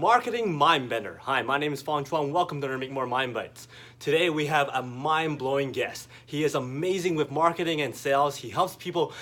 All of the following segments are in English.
Marketing Mindbender. Hi, my name is Shawn. Welcome to Make More Mind Bites. Today we have a mind-blowing guest. He is amazing with marketing and sales. He helps people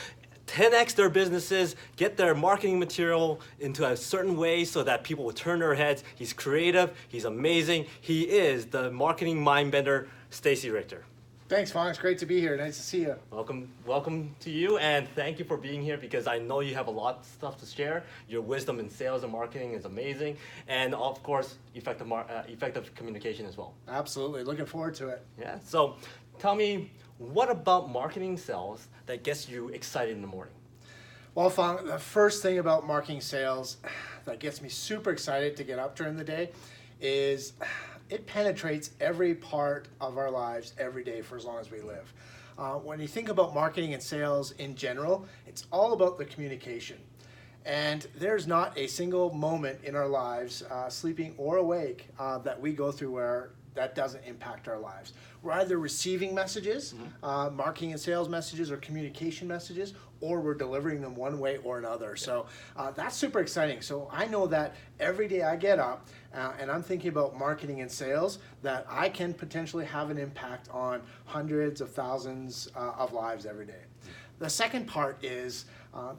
10x their businesses, get their marketing material into a certain way so that people will turn their heads. He's creative, he's amazing. He is the marketing mindbender, Stacy Richter. Thanks, Fong. It's great to be here. Nice to see you. Welcome to you, and thank you for being here because I know you have a lot of stuff to share. Your wisdom in sales and marketing is amazing, and of course, effective communication as well. Absolutely. Looking forward to it. Yeah. So, tell me, what about marketing sales that gets you excited in the morning? Well, Fong, the first thing about marketing sales that gets me super excited to get up during the day is it penetrates every part of our lives every day for as long as we live. When you think about marketing and sales in general, it's all about the communication. And there's not a single moment in our lives, sleeping or awake, that we go through where that doesn't impact our lives. We're either receiving messages, marketing and sales messages or communication messages, or we're delivering them one way or another. So that's super exciting. So I know that every day I get up and I'm thinking about marketing and sales, that I can potentially have an impact on hundreds of thousands of lives every day. The second part is,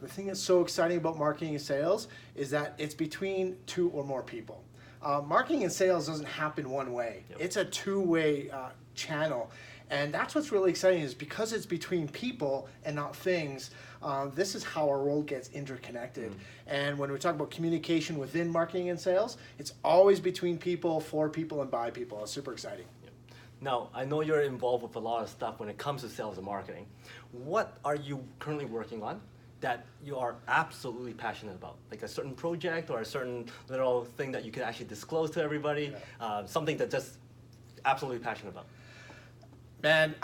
the thing that's so exciting about marketing and sales is that it's between two or more people. Marketing and sales doesn't happen one way. Yep. It's a two-way channel. And that's what's really exciting is because it's between people and not things, this is how our world gets interconnected. And when we talk about communication within marketing and sales, it's always between people, for people, and by people. It's super exciting. Yep. Now, I know you're involved with a lot of stuff when it comes to sales and marketing. What are you currently working on that you are absolutely passionate about? Like a certain project or a certain little thing that you can actually disclose to everybody, something that just absolutely passionate about? Man,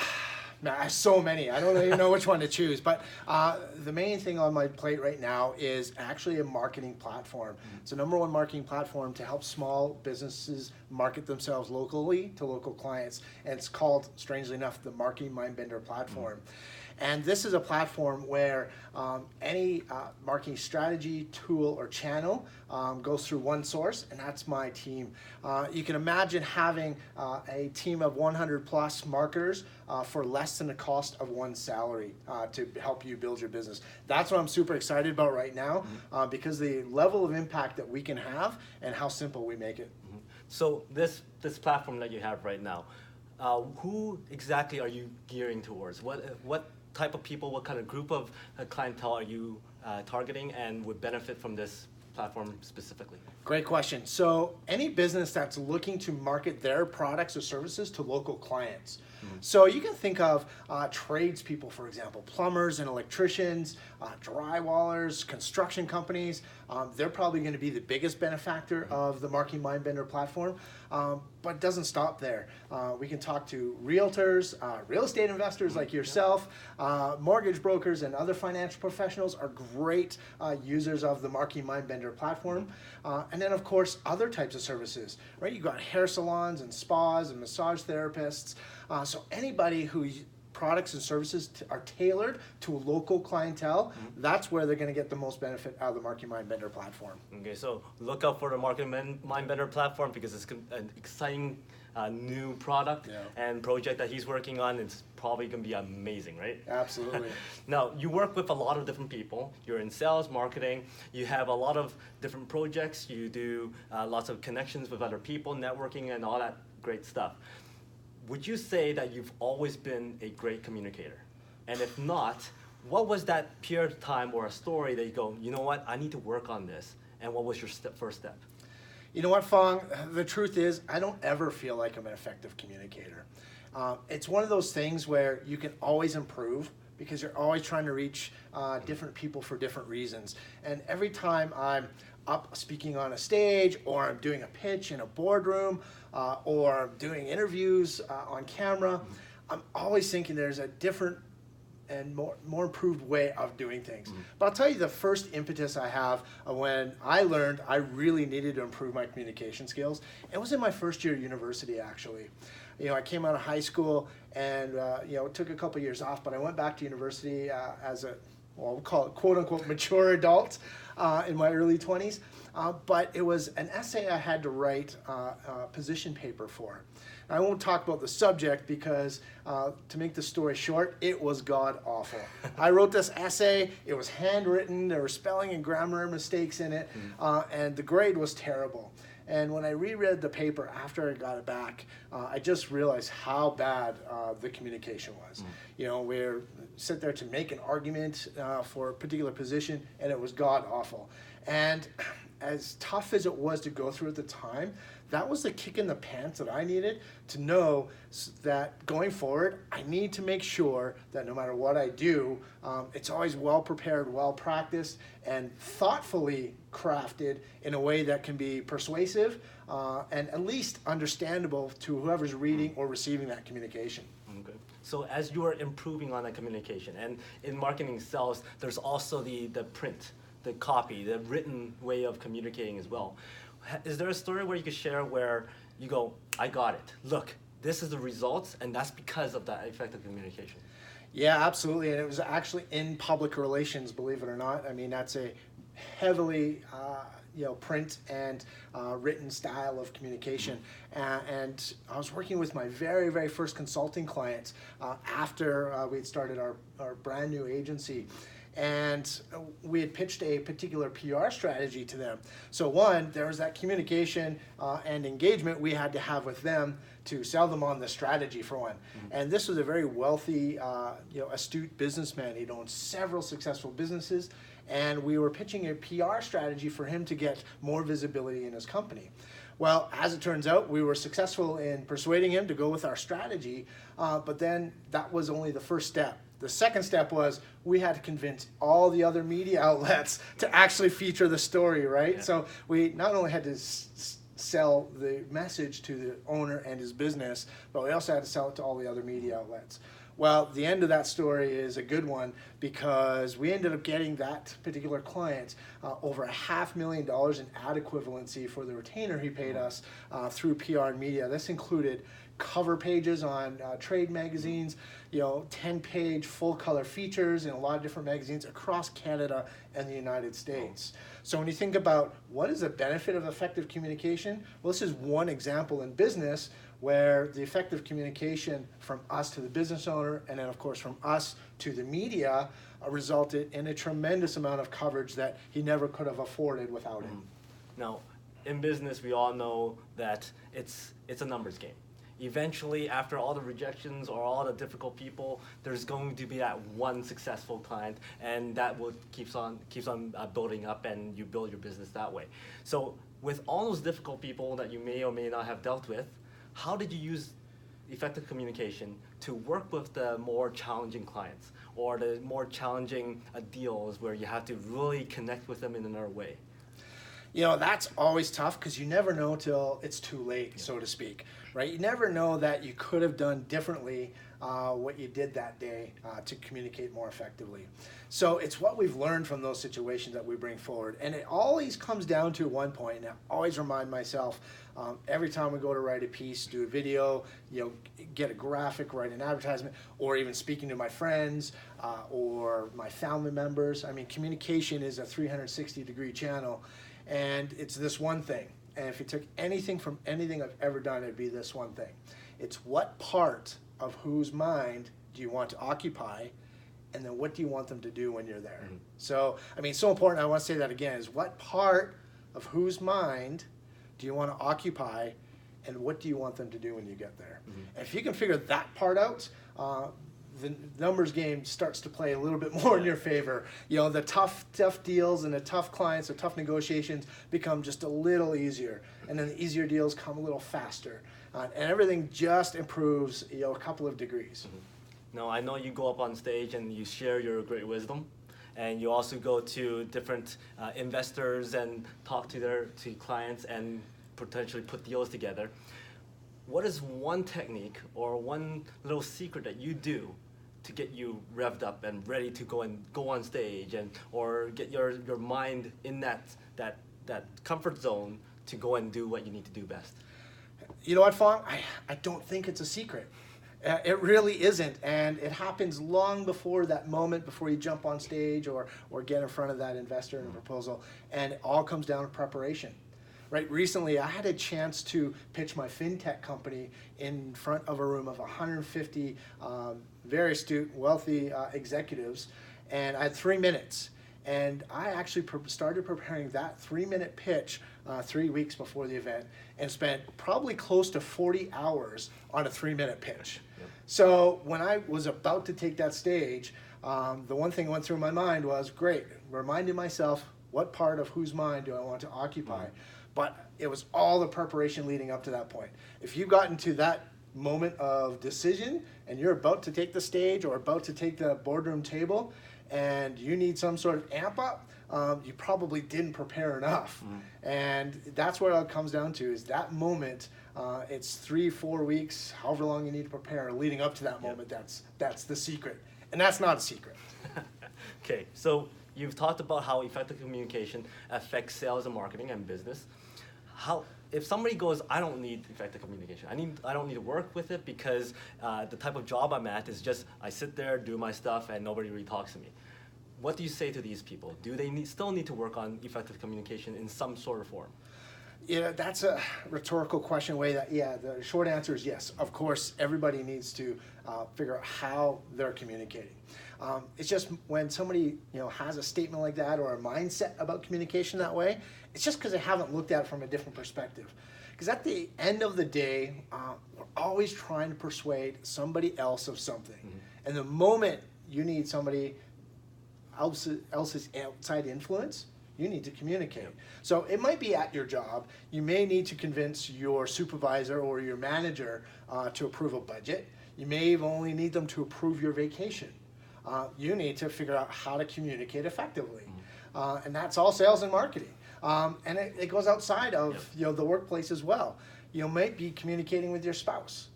I have so many. I don't even know which one to choose. But the main thing on my plate right now is actually a marketing platform. It's the #1 marketing platform to help small businesses market themselves locally to local clients. And it's called, strangely enough, the Marketing Mindbender platform. And this is a platform where any marketing strategy, tool, or channel goes through one source, and that's my team. You can imagine having a team of 100 plus marketers for less than the cost of one salary to help you build your business. That's what I'm super excited about right now because the level of impact that we can have and how simple we make it. So this platform that you have right now, who exactly are you gearing towards? What type of people, what kind of group of clientele are you targeting and would benefit from this platform specifically? Great question. So any business that's looking to market their products or services to local clients. So you can think of tradespeople, for example, plumbers and electricians, drywallers, construction companies. They're probably going to be the biggest benefactor of the Marketing Mindbender platform, but it doesn't stop there. We can talk to realtors, real estate investors like yourself, mortgage brokers, and other financial professionals are great users of the Marketing Mindbender platform. And then, of course, other types of services, right? You've got hair salons and spas and massage therapists. So anybody whose products and services are tailored to a local clientele, that's where they're going to get the most benefit out of the Marketing Mindbender platform. Okay, so look out for the Marketing Mindbender platform because it's an exciting new product and project that he's working on. It's probably going to be amazing, right? Absolutely. Now, you work with a lot of different people. You're in sales, marketing. You have a lot of different projects. You do lots of connections with other people, networking, and all that great stuff. Would you say that you've always been a great communicator? And if not, what was that period of time or a story that you go, you know what, I need to work on this? And what was your first step? You know what, Fong? The truth is, I don't ever feel like I'm an effective communicator. It's one of those things where you can always improve because you're always trying to reach different people for different reasons. And every time I'm up speaking on a stage, or I'm doing a pitch in a boardroom, or I'm doing interviews on camera, I'm always thinking there's a different and more improved way of doing things. But I'll tell you the first impetus I have when I learned I really needed to improve my communication skills, it was in my first year of university, actually. You know, I came out of high school and, you know, took a couple years off, but I went back to university as a well, we'll call it quote unquote mature adult in my early 20s. But it was an essay I had to write a position paper for. I won't talk about the subject because, to make the story short, it was god awful. I wrote this essay, it was handwritten, there were spelling and grammar mistakes in it, and the grade was terrible. And when I reread the paper after I got it back, I just realized how bad the communication was. You know, we're sit there to make an argument for a particular position, and it was god awful. And as tough as it was to go through at the time, that was the kick in the pants that I needed to know that going forward, I need to make sure that no matter what I do, it's always well prepared, well practiced, and thoughtfully crafted in a way that can be persuasive and at least understandable to whoever's reading or receiving that communication. Okay. So as you are improving on that communication, and in marketing sales, there's also the print, the copy, the written way of communicating as well. Is there a story where you could share where you go, I got it. Look, this is the results, and that's because of that effective communication? Yeah, absolutely. And it was actually in public relations, believe it or not. I mean, that's a heavily print and written style of communication. And I was working with my very, very first consulting clients after we had started our brand new agency. And we had pitched a particular PR strategy to them. So one, there was that communication and engagement we had to have with them to sell them on the strategy for one. And this was a very wealthy, astute businessman. He'd owned several successful businesses, and we were pitching a PR strategy for him to get more visibility in his company. Well, as it turns out, we were successful in persuading him to go with our strategy, but then that was only the first step. The second step was we had to convince all the other media outlets to actually feature the story, right? Yeah. So we not only had to sell the message to the owner and his business, but we also had to sell it to all the other media outlets. Well, the end of that story is a good one because we ended up getting that particular client over $500,000 in ad equivalency for the retainer he paid us through PR and media. This included cover pages on trade magazines, 10-page full-color features in a lot of different magazines across Canada and the United States. So when you think about what is the benefit of effective communication, well, this is one example in business where the effective communication from us to the business owner and then, of course, from us to the media resulted in a tremendous amount of coverage that he never could have afforded without it. Now, in business, we all know that it's a numbers game. Eventually, after all the rejections or all the difficult people, there's going to be that one successful client, and that keeps on building up, and you build your business that way. So with all those difficult people that you may or may not have dealt with, how did you use effective communication to work with the more challenging clients or the more challenging deals where you have to really connect with them in another way? That's always tough because you never know till it's too late, so to speak, right? You never know that you could have done differently what you did that day to communicate more effectively. So it's what we've learned from those situations that we bring forward. And it always comes down to one point, and I always remind myself every time we go to write a piece, do a video, get a graphic, write an advertisement, or even speaking to my friends or my family members. I mean, communication is a 360-degree channel. And it's this one thing. And if you took anything from anything I've ever done, it'd be this one thing. It's what part of whose mind do you want to occupy, and then what do you want them to do when you're there? Mm-hmm. So, so important, I want to say that again, is what part of whose mind do you want to occupy, and what do you want them to do when you get there? Mm-hmm. And if you can figure that part out, the numbers game starts to play a little bit more in your favor. The tough deals and the tough clients, the tough negotiations become just a little easier. And then the easier deals come a little faster. And everything just improves, a couple of degrees. Mm-hmm. Now, I know you go up on stage and you share your great wisdom. And you also go to different investors and talk to clients and potentially put deals together. What is one technique or one little secret that you do to get you revved up and ready to go on stage or get your mind in that comfort zone to go and do what you need to do best? You know what, Fong? I don't think it's a secret. It really isn't, and it happens long before that moment, before you jump on stage or get in front of that investor in a proposal, and it all comes down to preparation. Right, recently I had a chance to pitch my fintech company in front of a room of 150 very astute, wealthy executives, and I had 3 minutes. And I actually started preparing that 3-minute pitch 3 weeks before the event, and spent probably close to 40 hours on a 3-minute pitch. Yep. So when I was about to take that stage, the one thing that went through my mind was, great, reminding myself, what part of whose mind do I want to occupy? But it was all the preparation leading up to that point. If you got into that moment of decision and you're about to take the stage or about to take the boardroom table and you need some sort of amp up, you probably didn't prepare enough. And that's what it comes down to, is that moment. It's 3-4 weeks, however long you need to prepare leading up to that moment. That's the secret. And that's not a secret. Okay, so you've talked about how effective communication affects sales and marketing and business. If somebody goes, I don't need effective communication, I don't need to work with it because the type of job I'm at is just I sit there, do my stuff, and nobody really talks to me. What do you say to these people? Do they still need to work on effective communication in some sort of form? Yeah, that's a rhetorical question. The short answer is yes. Of course, everybody needs to figure out how they're communicating. It's just when somebody has a statement like that or a mindset about communication that way, it's just because they haven't looked at it from a different perspective. Because at the end of the day, we're always trying to persuade somebody else of something. And the moment you need somebody else's outside influence, you need to communicate. So it might be at your job. You may need to convince your supervisor or your manager to approve a budget. You may only need them to approve your vacation. You need to figure out how to communicate effectively. And that's all sales and marketing. And it goes outside of the workplace as well. You might be communicating with your spouse.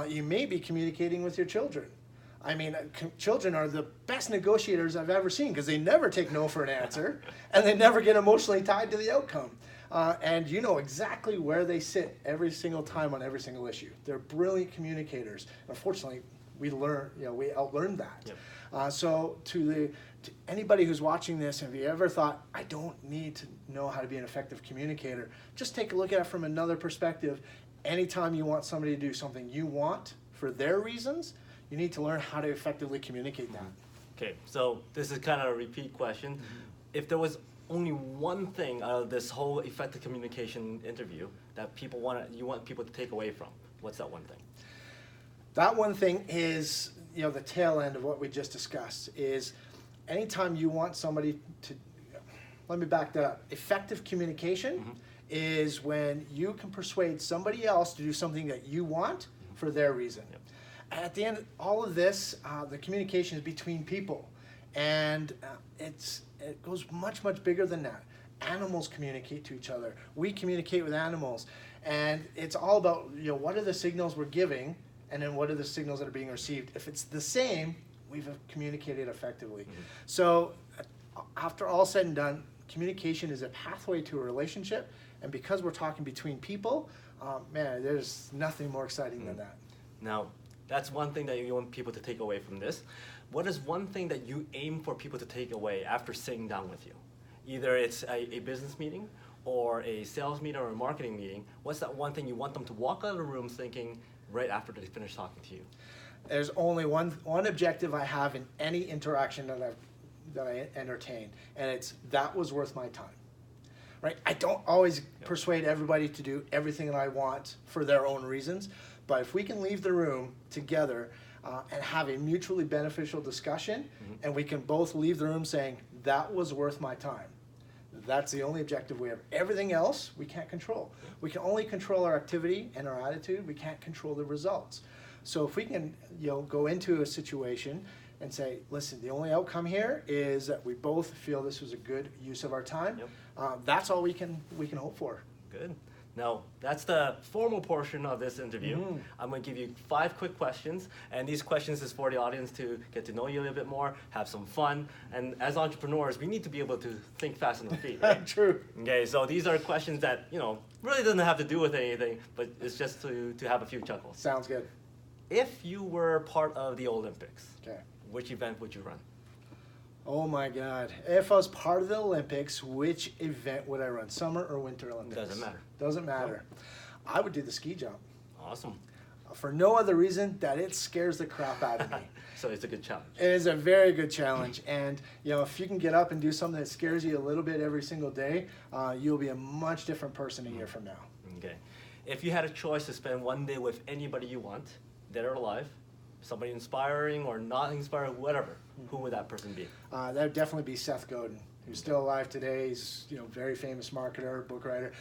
You may be communicating with your children. I mean, children are the best negotiators I've ever seen because they never take no for an answer and they never get emotionally tied to the outcome. And you know exactly where they sit every single time on every single issue. They're brilliant communicators. Unfortunately, we outlearned that. So to anybody who's watching this, have you ever thought, I don't need to know how to be an effective communicator? Just take a look at it from another perspective. Anytime you want somebody to do something you want for their reasons, you need to learn how to effectively communicate that. Okay, so this is kind of a repeat question. If there was only one thing out of this whole effective communication interview that you want people to take away from, what's that one thing? That one thing is, the tail end of what we just discussed, is anytime you want somebody to, let me back that up. Effective communication is when you can persuade somebody else to do something that you want for their reason. At the end of all of this, the communication is between people, and it goes much, much bigger than that. Animals communicate to each other. We communicate with animals, and it's all about what are the signals we're giving, and then what are the signals that are being received. If it's the same, we've communicated effectively. So after all said and done, communication is a pathway to a relationship, and because we're talking between people, man, there's nothing more exciting than that. Now, that's one thing that you want people to take away from this. What is one thing that you aim for people to take away after sitting down with you? Either it's a business meeting or a sales meeting or a marketing meeting. What's that one thing you want them to walk out of the room thinking right after they finish talking to you? There's only one objective I have in any interaction that I entertain, and it's that was worth my time. Right? I don't always persuade everybody to do everything that I want for their own reasons. But if we can leave the room together and have a mutually beneficial discussion, and we can both leave the room saying, that was worth my time, that's the only objective we have. Everything else we can't control. We can only control our activity and our attitude. We can't control the results. So if we can go into a situation and say, listen, the only outcome here is that we both feel this was a good use of our time, that's all we can hope for. Good. Now, that's the formal portion of this interview. I'm going to give you 5 quick questions, and these questions is for the audience to get to know you a little bit more, have some fun, and as entrepreneurs, we need to be able to think fast on the feet, right? True. Okay, so these are questions that, really doesn't have to do with anything, but it's just to have a few chuckles. Sounds good. if you were part of the Olympics, Okay. which event would you run? Oh my God. If I was part of the Olympics, which event would I run? Summer or Winter Olympics? Doesn't matter. Doesn't matter. I would do the ski jump. Awesome. For no other reason that it scares the crap out of me. So it's a good challenge. It is a very good challenge, and if you can get up and do something that scares you a little bit every single day, you'll be a much different person a year from now. Okay. If you had a choice to spend one day with anybody you want, dead or alive, somebody inspiring or not inspiring, whatever, who would that person be? That would definitely be Seth Godin, who's still alive today. He's very famous marketer, book writer.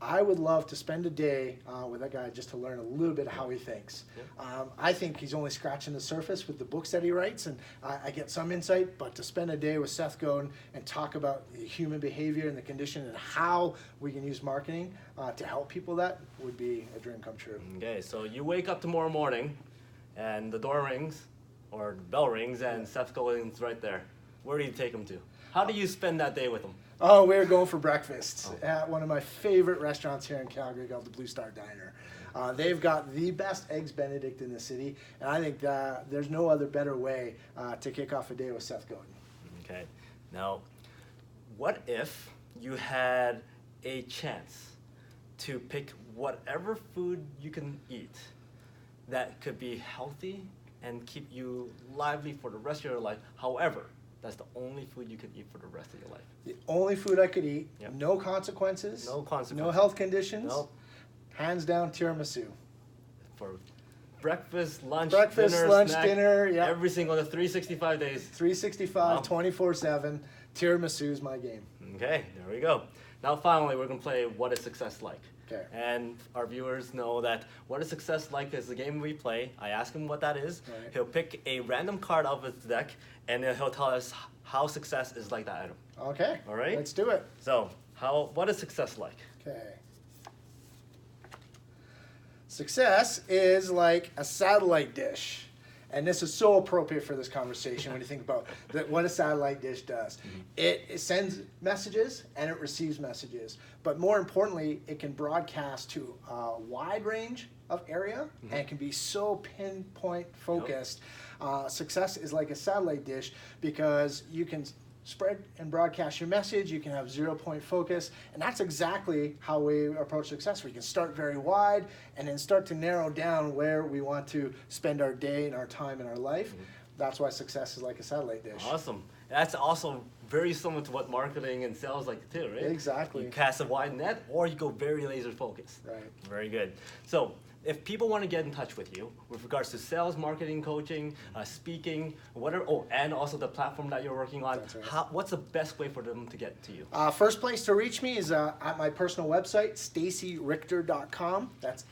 I would love to spend a day with that guy just to learn a little bit of how he thinks. Yeah. I think he's only scratching the surface with the books that he writes, and I get some insight, but to spend a day with Seth Godin and talk about human behavior and the condition and how we can use marketing to help people, that would be a dream come true. Okay, so you wake up tomorrow morning and the door rings or the bell rings and Seth Godin's right there. Where do you take him to? How do you spend that day with him? Oh, we're going for breakfast at one of my favorite restaurants here in Calgary called the Blue Star Diner. They've got the best Eggs Benedict in the city, and I think that there's no other better way to kick off a day with Seth Godin. Okay. Now, what if you had a chance to pick whatever food you can eat that could be healthy and keep you lively for the rest of your life? However, that's the only food you can eat for the rest of your life. The only food I could eat, Yep. no consequences, No consequences. no health conditions, Nope. hands down tiramisu. For breakfast, lunch, Lunch, snack, dinner, yeah. every single the 365 days. 365, Wow. 24/7, tiramisu is my game. Okay, there we go. Now finally, we're gonna play What is Success Like? Okay. And our viewers know that What is Success Like is the game we play. I ask him what that is. Right. He'll pick a random card out of his deck, and then he'll tell us how success is like that item. Okay. All right. Let's do it. So, what is success like? Okay. Success is like a satellite dish. And this is so appropriate for this conversation when you think about what a satellite dish does. It sends messages and it receives messages. But more importantly, it can broadcast to a wide range of area and it can be so pinpoint focused. Success is like a satellite dish because you can spread and broadcast your message, you can have 0-point focus, and that's exactly how we approach success. We can start very wide and then start to narrow down where we want to spend our day and our time in our life. That's why success is like a satellite dish. Awesome. That's also very similar to what marketing and sales like too, right? Exactly. You cast a wide net or you go very laser focused. Right. Very good. So if people want to get in touch with you with regards to sales, marketing, coaching, speaking, whatever, and also the platform that you're working on, That's right. what's the best way for them to get to you? First place to reach me is at my personal website, stacyrichter.com. That's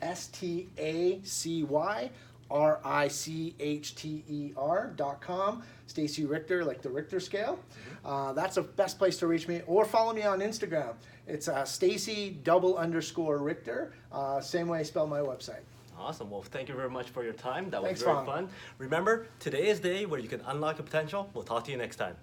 STACYRICHTER.com. Stacy Richter, like the Richter scale. That's the best place to reach me. Or follow me on Instagram. It's Stacy_Richter. Same way I spell my website. Awesome. Well, thank you very much for your time. That was Thanks, very Fawn. fun. Remember, today is the day where you can unlock your potential. We'll talk to you next time.